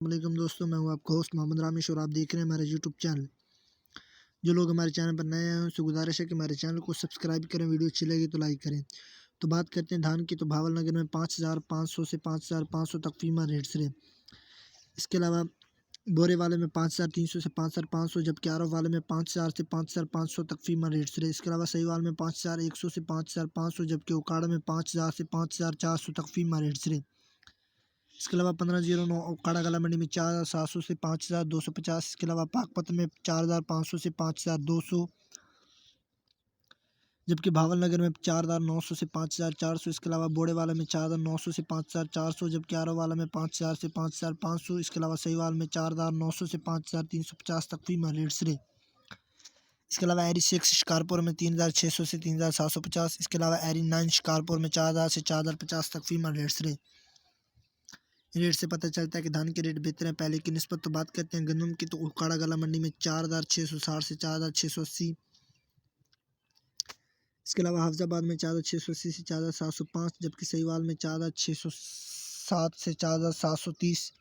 वालेकुम दोस्तों, मैं हूं आपका होस्ट मोहम्मद रामेश और आप देख रहे हैं हमारे यूट्यूब चैनल। जो लोग हमारे चैनल पर नए हैं उनसे गुजारिश है कि हमारे चैनल को सब्सक्राइब करें, वीडियो अच्छी लगी तो लाइक करें। तो बात करते हैं धान की। तो भावल नगर में 5,500 से 5,500 तक फीमा रेट्स रहे। इसके अलावा बोरे वाले में 5,300 से 5,500, जबकि आरव वाले में 5,000 से 5,500 तक फीमा रेट्स रहे। इसके अलावा सहीवाल में 5,100 से 5,500, जबकि उकाड़ा में 5,000 से 5,400 तक फीमा रेट्स रहे। इसके अलावा 1509 काड़ा गला मंडी में 4,700 से 5,250। इसके अलावा पाकपत में 4,500 से 5,200, जबकि भावल नगर में 4,900 से 5,400। इसके अलावा बोड़े वाला में 4,900 से 5,400, जबकि आरो वाला में 5,000 से 5,500। इसके अलावा सहीवाल में 4,900 से 5,350 तक फीमा रेट्स रहे। इसके अलावा एरी 6 शिकारपुर में 3,600 से 3,750। इसके अलावा एरी 9 शिकारपुर में 4,000 से 4,050 तक फीमा रेट्स रहे। रेट से पता चलता है कि धान के रेट बेहतर हैं पहले की निस्बत। तो बात करते हैं गंदम की। तो उकाड़ा गला मंडी में 4,660 से 4,680। इसके अलावा हाफजाबाद में 4,680 से 4,705, जबकि सहीवाल में 4,607 से 4,730।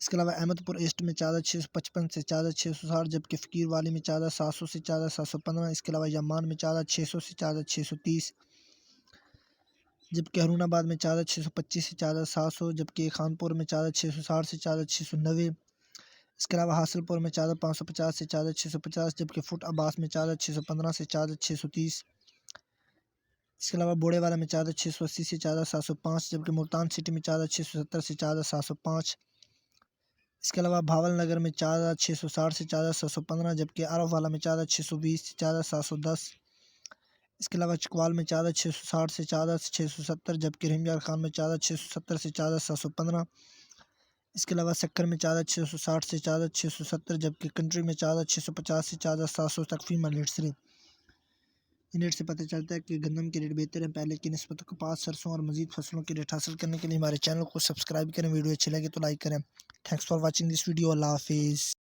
इसके अलावा अहमदपुर ईस्ट में 4,655 से 4,660, जबकि फ़कीर वाली में 4,700 से 4,715। इसके अलावा यमान में 4,600 से 4,630, जबकि हरूनाबाद में 4,625 से 4,700, जबकि खानपुर में 4,660 से 4,690। इसके अलावा हासिलपुर में 4,550 से 4,650, जबकि फुट अब्बास में 4,615 से 4,630। इसके अलावा बोड़ेवाला में 4,680 से 4,705, जबकि मुल्तान सिटी में 4,670 से 4,705। इसके अलावा भावल नगर में 4,660 से 4,715, जबकि आरफ वाला में 4,620 से 4,710। इसके अलावा चकवाल में 4,660 से 4,670, जबकि रिमयार खान में 4,670 से 4,715। इसके अलावा सक्कर में 4,660 से 4,670, जबकि कंट्री में 4,650 से 4,700 तक फीमा रेट्स रहे। इन रेट से पता चलता है कि गंदम के रेट बेहतर हैं पहले की निस्बत। कपास, सरसों और मजीद फसलों के रेट हासिल करने के लिए हमारे चैनल को सब्सक्राइब करें, वीडियो अच्छी लगे तो लाइक करें। Thanks for watching this video. अल्लाह हाफिज़।